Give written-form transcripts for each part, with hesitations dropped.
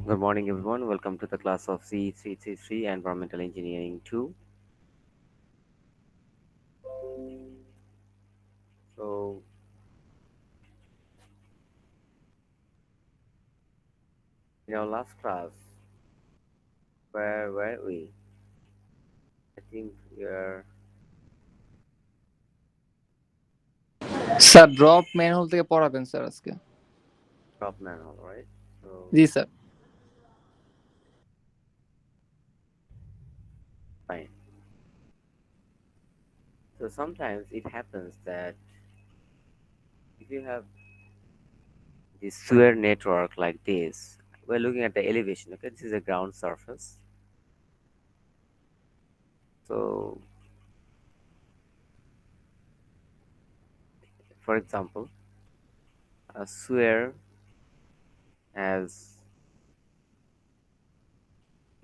Good morning, everyone. Welcome to the class of C333 Environmental Engineering 2. So, in our last class, where were we? I think we are sir drop manhole থেকে পড়াবেন sir আজকে। top manhole, right? So, G sir. fine. So, sometimes it happens that if you have this sewer network like this, we're looking at the elevation, okay? This is a ground surface. So, for example, a sewer has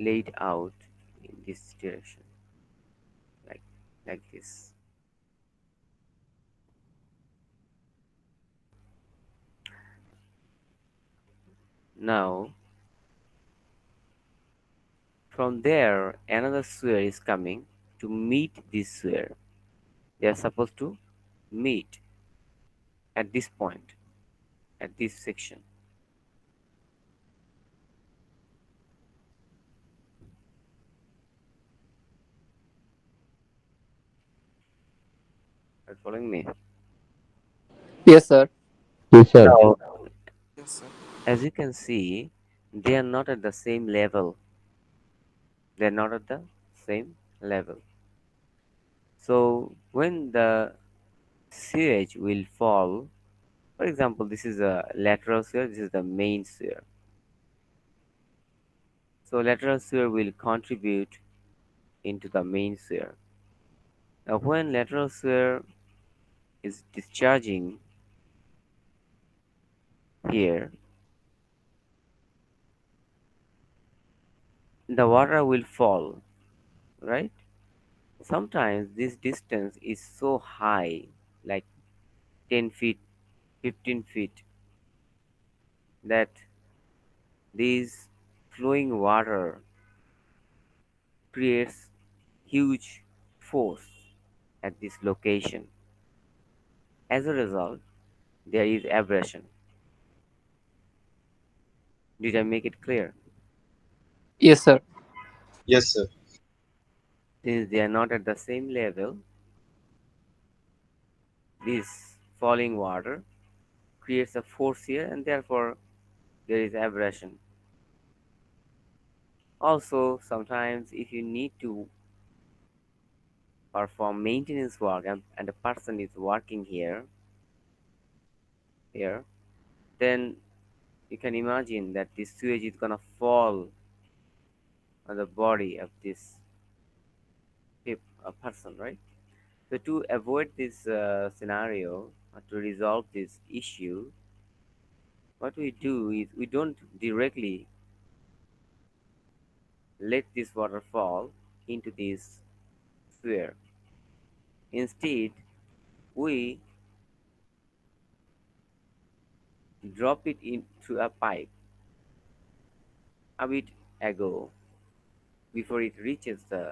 laid out in this direction, like like this. Now, from there, another sewer is coming to meet this sewer. They are supposed to meet at this point, at this section. Are you following me? Yes sir. Yes, sir. Now, as you can see, they are not at the same level. They are not at the same level. So, when the sewage will fall, for example, this is a lateral sewer, this is the main sewer. So, lateral sewer will contribute into the main sewer. Now, when lateral sewer is discharging here, the water will fall, right? Sometimes this distance is so high, like 10 feet, 15 feet, that this flowing water creates huge force at this location. As a result, there is abrasion. Did I make it clear? Yes sir. Yes, sir. Since they are not at the same level, this falling water creates a force here and therefore there is abrasion. Also, sometimes if you need to perform maintenance work and a person is working here, then you can imagine that this sewage is gonna fall on the body of this person, right? So to avoid this scenario, or to resolve this issue, what we do is we don't directly let this water fall into this sewer. Instead, we drop it into a pipe a bit ago before it reaches the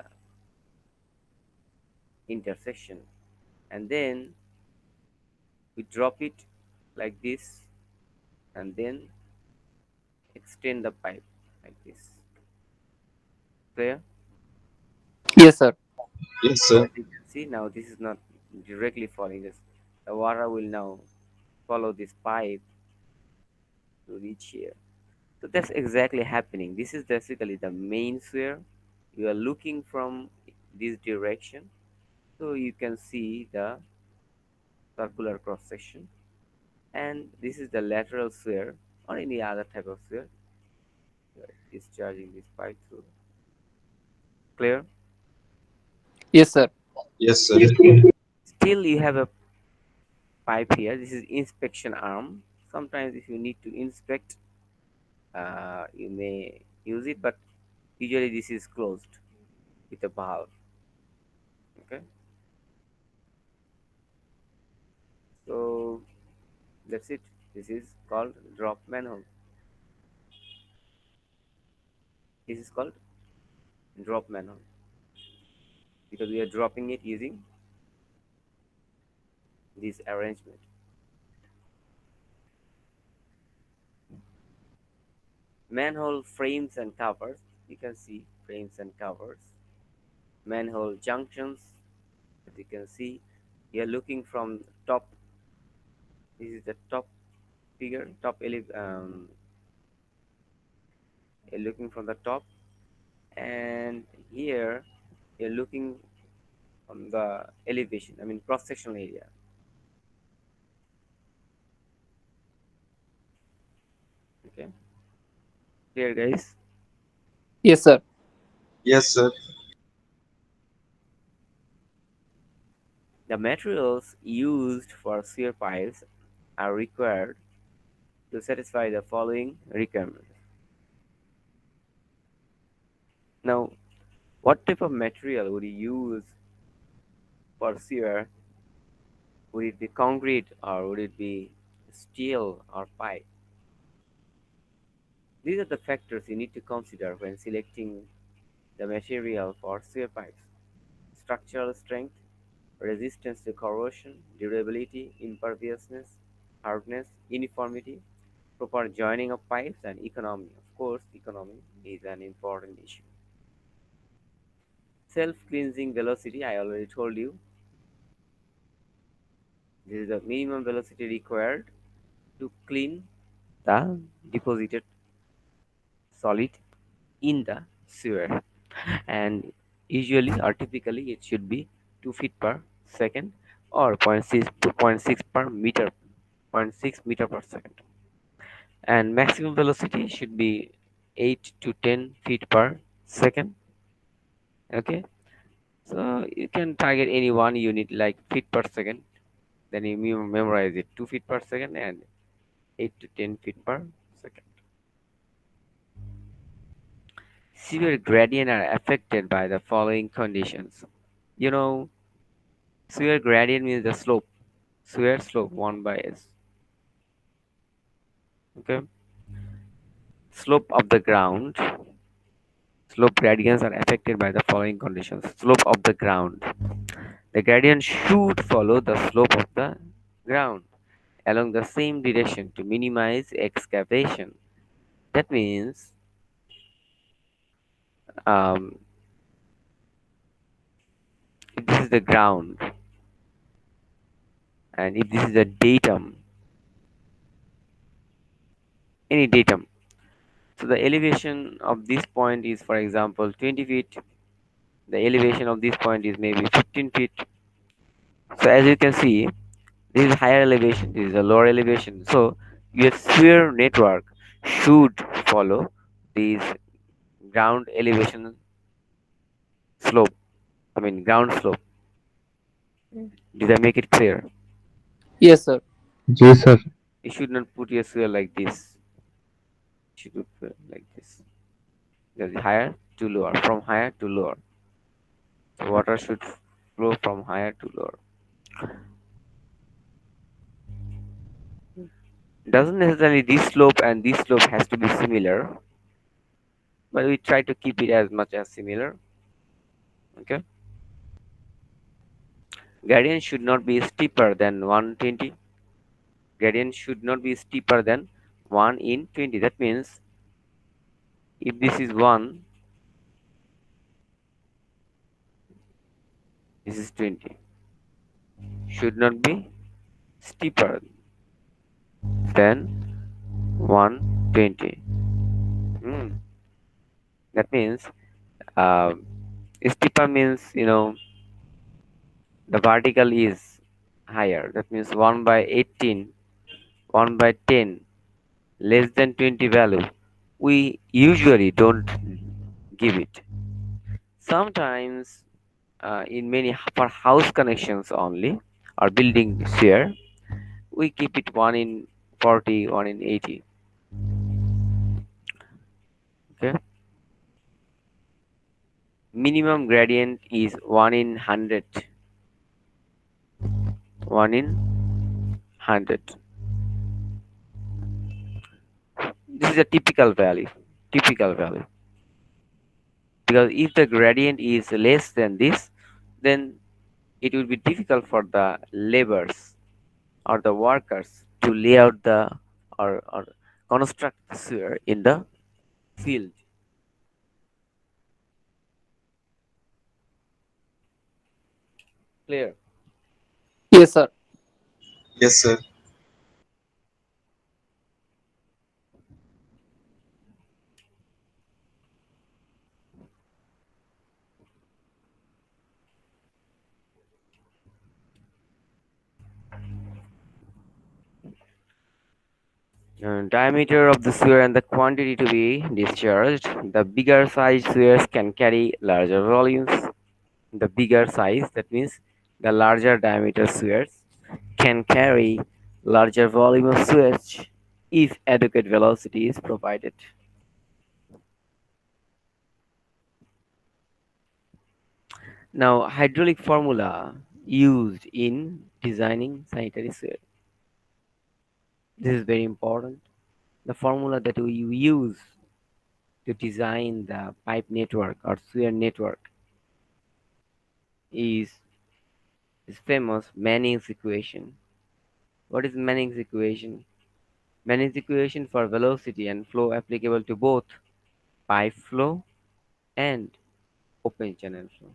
intersection, and then we drop it like this and then extend the pipe like this. Clear? Yes sir. Yes, So sir. as you can see now, this is not directly falling. This the water will now follow this pipe to reach here. So that's exactly happening. This is basically the main sphere. You are looking from this direction, so you can see the circular cross section, and this is the lateral sphere or any other type of sphere. You are discharging this pipe through. Clear? Yes sir. Yes, sir. Still, you have a pipe here. This is inspection arm. Sometimes, if you need to inspect, you may use it, but usually this is closed with a valve. Okay, so that's it. This is called drop manhole. This is called drop manhole because we are dropping it using this arrangement. Manhole frames and covers. You can see frames and covers. Manhole junctions. As you can see, you are looking from top. This is the top figure, you're looking from the top, and here you're looking from the elevation. I mean cross sectional area. Okay, clear, guys. Yes, sir. Yes, sir. The materials used for sewer pipes are required to satisfy the following requirements. Now, what type of material would you use for sewer? Would it be concrete or would it be steel or pipe? These are the factors you need to consider when selecting the material for sewer pipes. Structural strength, resistance to corrosion, durability, imperviousness, hardness, uniformity, proper joining of pipes, and economy. Of course, economy is an important issue. Self-cleansing velocity, I already told you, this is the minimum velocity required to clean the deposited solid in the sewer. And usually or typically it should be 2 feet per second or zero point 0.6 to zero point 0.6 per meter, zero point 0.6 meter per second. And maximum velocity should be 8 to 10 feet per second. Okay, so you can target any one unit like feet per second, then you memorize it 2 feet per second and 8 to 10 feet per second. Severe gradient are affected by the following conditions. You know, severe gradient means the slope, severe slope 1 by s. Okay, slope of the ground. Slope gradients are affected by the following conditions. Slope of the ground. The gradient should follow the slope of the ground along the same direction to minimize excavation. That means um, if this is the ground and if this is a datum, any datum, so the elevation of this point is, for example, 20 feet. The elevation of this point is maybe 15 feet. So as you can see, this is higher elevation, this is a lower elevation. So your sphere network should follow these ground elevation slope. I mean ground slope. Did I make it clear? Yes, sir. Yes, sir. You should not put your sphere like this. You should put it like this. That is higher to lower, from higher to lower. So water should flow from higher to lower. Doesn't necessarily this slope and this slope has to be similar, but we try to keep it as much as similar. Okay. Gradient should not be steeper than 120. Gradient should not be steeper than 1 in 20. That means if this is 1, this is 20. Should not be steeper than 120. Hmm. That means uh, steeper means, the vertical is higher. That means 1 by 18, 1 by 10, less than 20 value. We usually don't give it. Sometimes in many for house connections only or building share, we keep it 1 in 40, 1 in 80. Okay, minimum gradient is 1 in 100, 1 in 100. This is a typical value, typical value. because if the gradient is less than this, then it will be difficult for the laborers or the workers to lay out the or construct the sewer in the field. Clear? Yes, sir. Yes, sir. Diameter of the sewer and the quantity to be discharged. The bigger size sewers can carry larger volumes. The bigger size, that means the larger diameter sewers, can carry larger volume of sewage if adequate velocity is provided. Now, hydraulic formula used in designing sanitary sewer. This is very important. The formula that we use to design the pipe network or sewer network is famous Manning's equation. What is Manning's equation? Manning's equation for velocity and flow applicable to both pipe flow and open channel flow.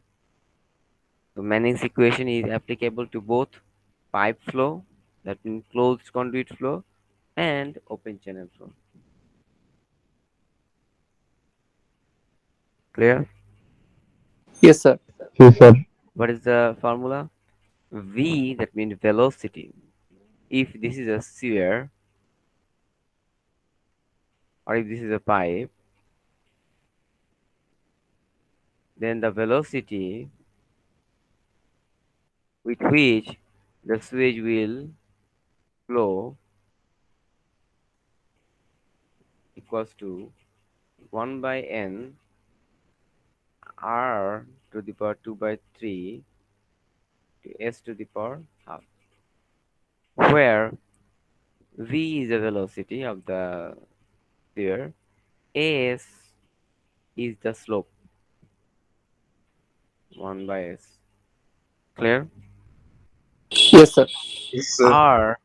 So Manning's equation is applicable to both pipe flow, that means closed conduit flow, and open channel flow. Clear? Yes, sir. Yes, sir. What is the formula? V, that means velocity. If this is a sphere or if this is a pipe, then the velocity with which the sewage will flow equals to 1 by n r to the power 2 by 3 to s to the power half, where v is the velocity of the sphere, s is the slope, 1 by s. Clear? Yes, sir. Yes, sir. R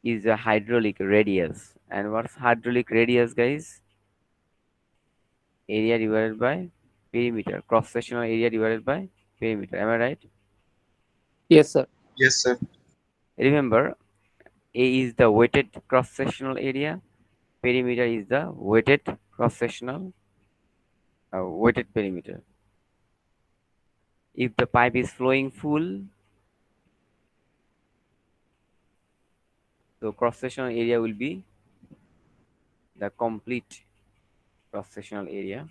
is a hydraulic radius. And what's hydraulic radius, guys? Area divided by perimeter. Cross sectional area divided by perimeter. Am I right? Yes, sir. Yes, sir. Remember, A is the weighted cross sectional area. Perimeter is the weighted cross sectional weighted perimeter. If the pipe is flowing full, so cross sectional area will be the complete cross sectional area.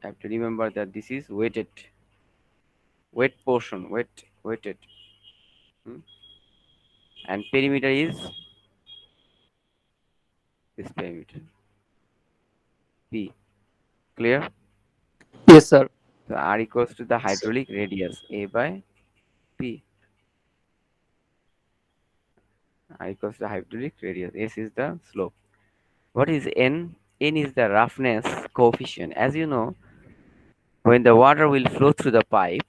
Have to remember that this is weighted, weight portion, weighted, hmm? And perimeter is this perimeter P. Clear? Yes, sir. So R equals to the Yes, sir. hydraulic radius A by P. R equals to the hydraulic radius. S is the slope. What is N? N is the roughness coefficient. As you know, when the water will flow through the pipe,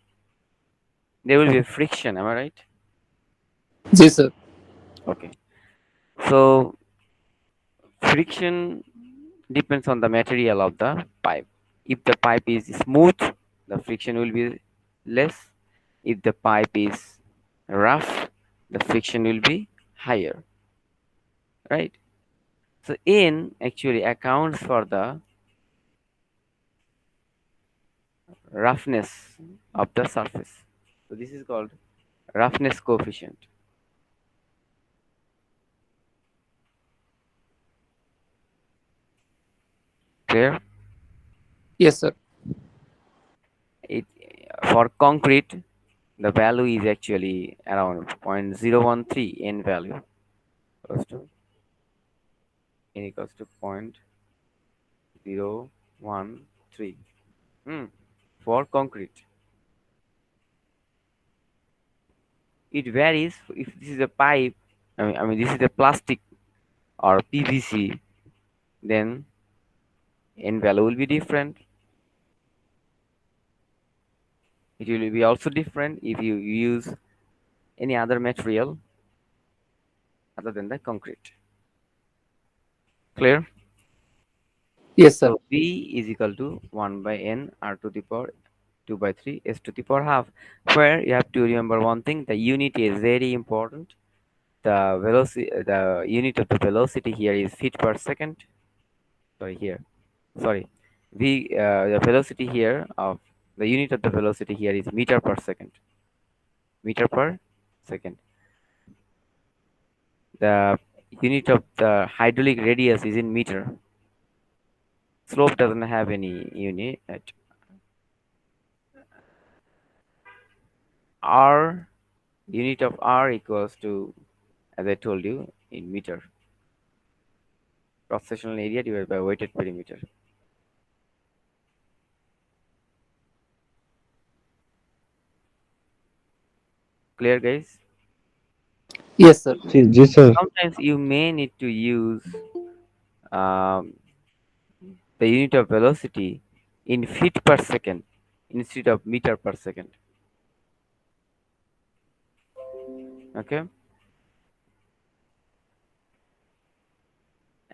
there will be friction. Am I right? Yes, sir. Okay. So friction depends on the material of the pipe. If the pipe is smooth, the friction will be less. If the pipe is rough, the friction will be higher. Right? So N actually accounts for the roughness of the surface. So this is called roughness coefficient. Clear? Yes, sir. It for concrete, the value is actually around 0.013 N value equals to N equals to 0.013. For concrete, it varies. If this is a pipe, I mean this is a plastic or PVC, then N value will be different. It will be also different if you use any other material other than the concrete. Clear? Yes, sir. So V is equal to 1 by N R to the power 2 by 3 S to the power half. Where you have to remember one thing, the unit is very important. The unit of the velocity here is feet per second. Sorry, here. Sorry. The velocity here of the unit of the velocity here is meter per second. Meter per second. The unit of the hydraulic radius is in meter. Slope doesn't have any unit. R unit of R equals to, as I told you, in meter. Cross sectional area divided by weighted perimeter. Clear, guys? Yes, sir. जी sir. Sometimes you may need to use um, the unit of velocity in feet per second instead of meter per second. Okay,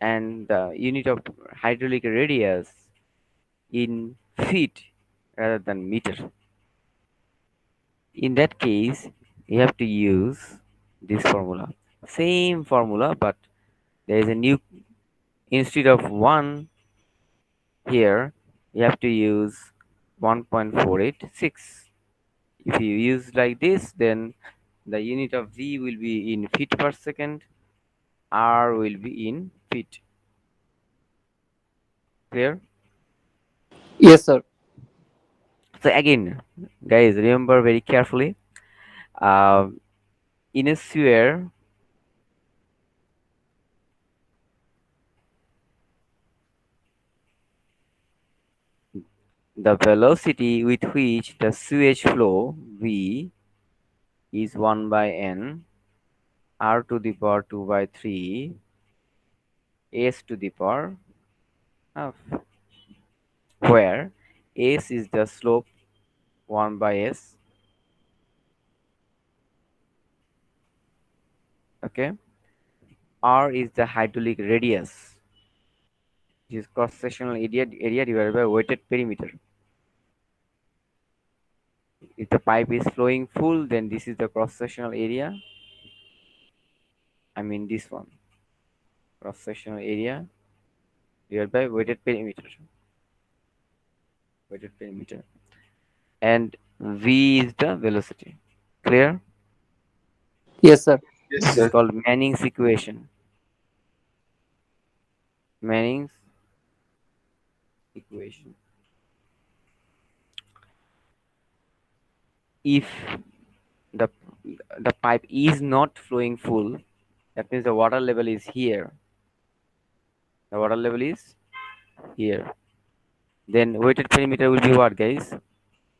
and the unit of hydraulic radius in feet rather than meter. In that case, you have to use this formula. Same formula, but there is a new, instead of 1 here, you have to use 1.486. If you use like this, then the unit of V will be in feet per second, R will be in feet. Clear? Yes, sir. So again, guys, remember very carefully. Uh, in a sphere, the velocity with which the sewage flow V is 1 by N R to the power 2 by 3 S to the power of, where S is the slope 1 by S. Okay, R is the hydraulic radius, which is cross sectional area divided by weighted perimeter. If the pipe is flowing full, then this is the cross sectional area. I mean this one, cross sectional area divided by weighted perimeter. Weighted perimeter. And V is the velocity. Clear? Yes, sir. Yes This is sir. called Manning's equation. Manning's equation. If the the pipe is not flowing full, that means the water level is here. The water level is here. Then weighted perimeter will be what, guys?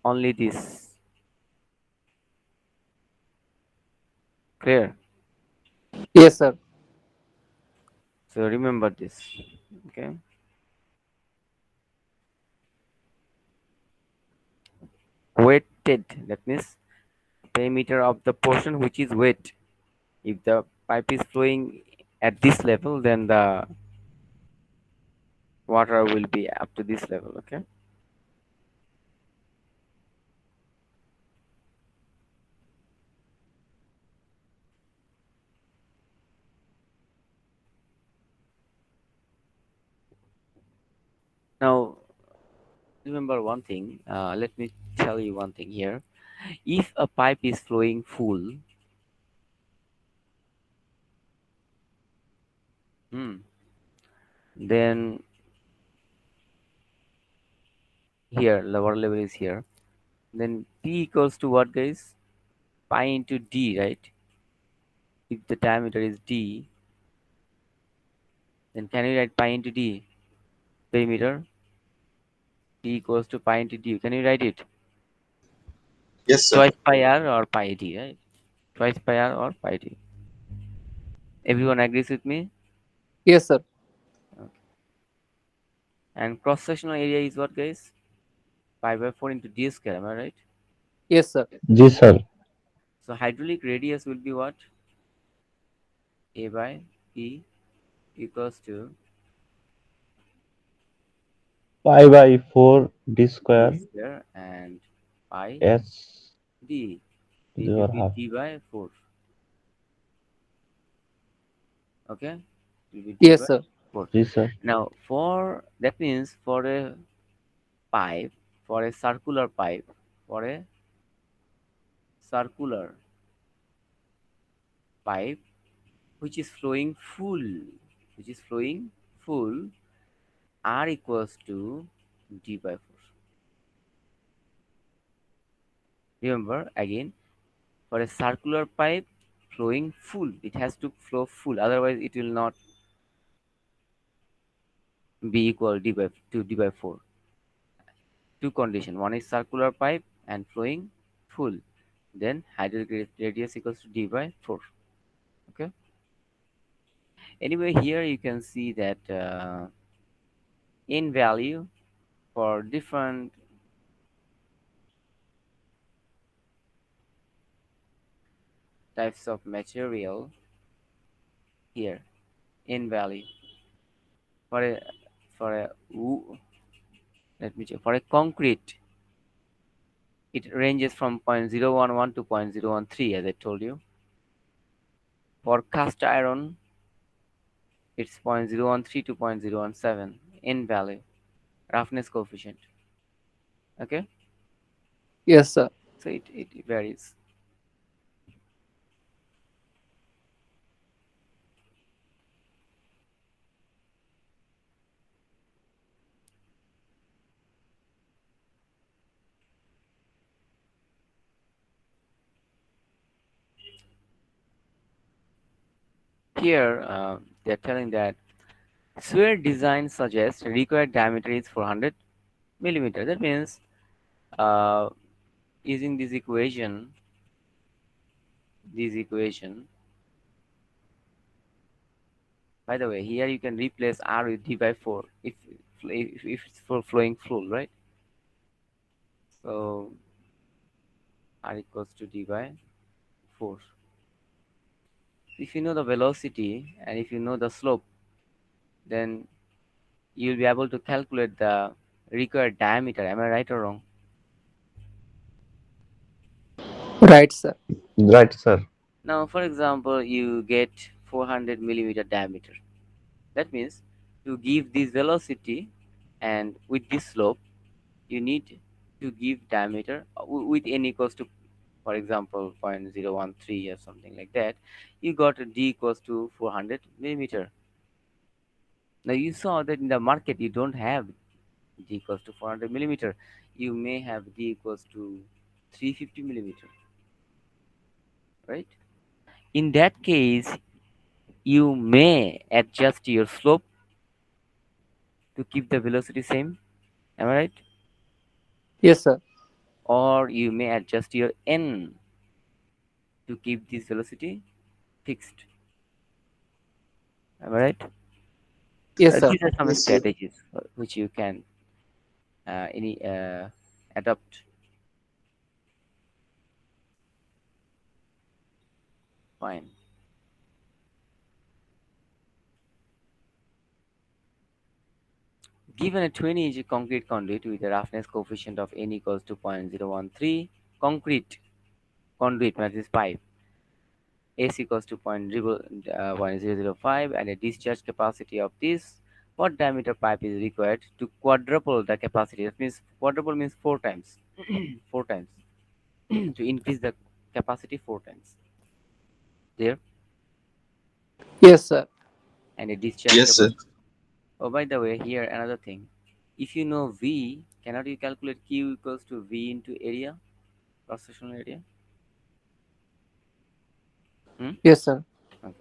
Only this. Clear? Yes, sir. So remember this. Okay. Weighted. That means perimeter of the portion which is wet. If the pipe is flowing at this level, then the water will be up to this level. Okay. Now remember one thing. Let me tell you one thing here. If a pipe is flowing full, hmm, then here the water level is here. Then P equals to what, guys? Pi into D, right? If the diameter is D, then can we write pi into D? Perimeter. P equals to pi into D. Can you write it? Yes sir. Twice pi R or pi D, right? Twice pi R or pi D. Everyone agrees with me? Yes, sir. Okay. And cross-sectional area is what, guys? Pi by 4 into d square, am I right? Yes, sir. जी sir. So hydraulic radius will be what? A by P equals to Pi by 4 d d square square and pi s d. It will your be half. d by 4. Okay? It will be d Yes, by sir. 4. जी sir. Now, for that means for a pipe, for a circular pipe, for a circular pipe which is flowing full, which is flowing full, R equals to d by 4. Remember again, for a circular pipe flowing full, it has to flow full, otherwise it will not be equal d by to d by 4. Two condition: one is circular pipe and flowing full, then hydraulic radius equals to d by 4. Okay. Anyway, here you can see that in value for different types of material here in value for a for a let me check, for a concrete it ranges from 0.011 to 0.013, as I told you. For cast iron it's 0.013 to 0.017 in value roughness coefficient. Okay, Yes, sir. so it varies. Here they're telling that sphere design suggests required diameter is 400 millimeter. That means uh, using this equation, by the way, here you can replace R with D by 4 if it's for flowing fluid, right? So R equals to D by 4. If you know the velocity and if you know the slope, then you'll be able to calculate the required diameter. Am I right or wrong? Right, sir. Right, sir. Now, for example, you get 400 millimeter diameter. That means to give this velocity and with this slope, you need to give diameter with n equals to, for example, 0.013 or something like that. You got a d equals to 400 millimeter. Now you saw that in the market you don't have d equals to 400 millimeter. You may have d equals to 350 millimeter, right? In that case, you may adjust your slope to keep the velocity same. Am I right? Yes, sir. Or you may adjust your n to keep this velocity fixed. Am I right? Yes, sir. These are some Yes, sir. strategies which you can any adopt. Fine. Given a 20-inch concrete conduit with a roughness coefficient of n equals to 0.013, concrete conduit, that is pipe, S equals to 0.005 and a discharge capacity of this, what diameter pipe is required to quadruple the capacity? That means quadruple means four times. Four times. To increase the capacity four times. There. Yes, sir. And a discharge Yes, sir. capacity. Oh, by the way, here another thing. If you know V, cannot you calculate Q equals to V into area, cross sectional area? Hmm? Yes, sir. Okay.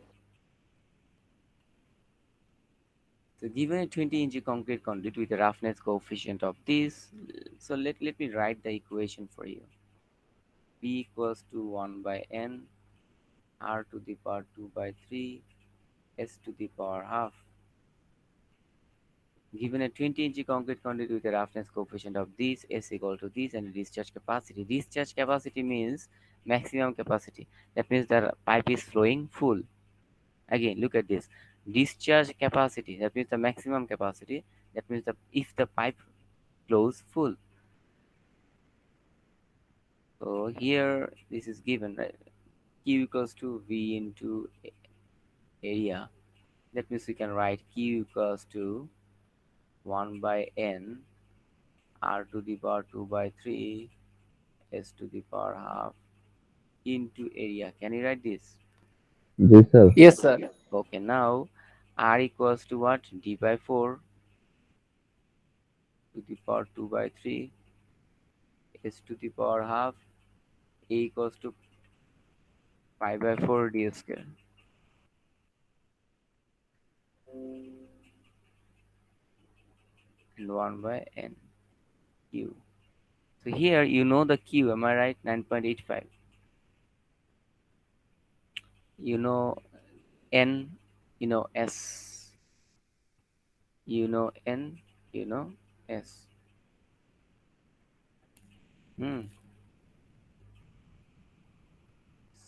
So given a 20-inch concrete conduit with a roughness coefficient of this, so let me write the equation for you. V equals to 1 by n, R to the power 2 by 3, S to the power half. Given a 20-inch concrete conduit with a roughness coefficient of this, S equal to this, and discharge capacity. Discharge capacity means maximum capacity. That means the pipe is flowing full. Again, look at this. Discharge capacity. That means the maximum capacity. That means the if the pipe flows full. So here this is given, right? Q equals to V into area. That means we can write Q equals to 1 by N R to the power 2 by 3 S to the power half into area. Can you write this? Yes, sir. Yes, sir. Okay, now R equals to what? D by 4 to the power 2 by 3 S to the power half A equals to pi by 4 d square and 1 by N Q. So here you know the Q, am I right? 9.85. You know N, you know S, you know N, you know S. Hmm.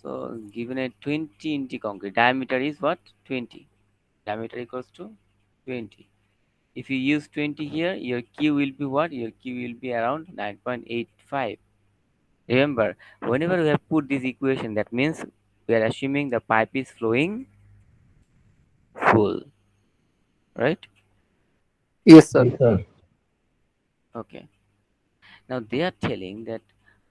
So given a 20-inch concrete, diameter is what? 20. Diameter equals to 20. If you use 20 here, your Q will be what? Your Q will be around 9.85. Remember, whenever we have put this equation, that means we are assuming the pipe is flowing full, right? Yes, sir. Yes, sir. Okay. Now they are telling that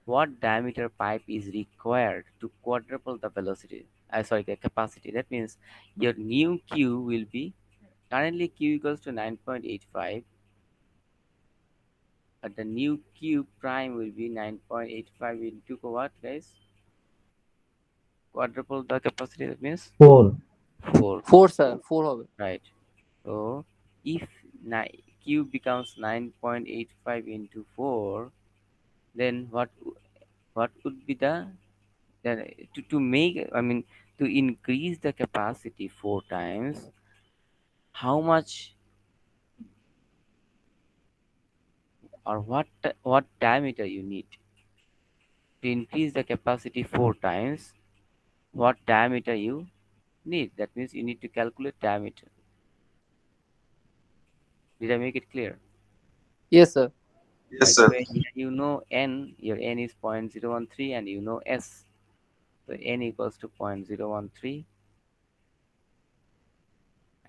what diameter pipe is required to quadruple the velocity. Sorry, the capacity. That means your new Q will be currently Q equals to 9.85, but the new Q prime will be 9.85 into what, guys? Quadruple the capacity. That means 4. 4, 4, sir. 4 হবে। right? So if Q becomes 9.85 into 4, then what would be the then to make, I mean, to increase the capacity 4 times, how much or what diameter you need to increase the capacity 4 times? What diameter you need? That means you need to calculate diameter. Did I make it clear? Yes, sir. By Yes, the sir. way, here you know n, your n is 0.013, and you know s. So n equals to 0.013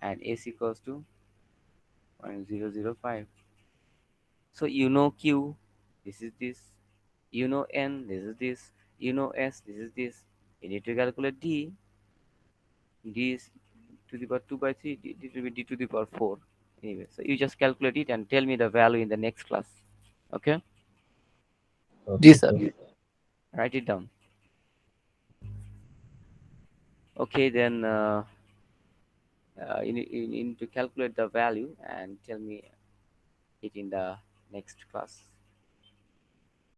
and s equals to 0.005. So you know q, this is this. You know n, this is this. You know s, this is this. You need to calculate d. D is to the power 2 by 3, d will be d to the power 4. Anyway, so you just calculate it and tell me the value in the next class. Okay? जी Okay, sir. sir. Write it down. Okay, then you need to calculate the value and tell me it in the next class.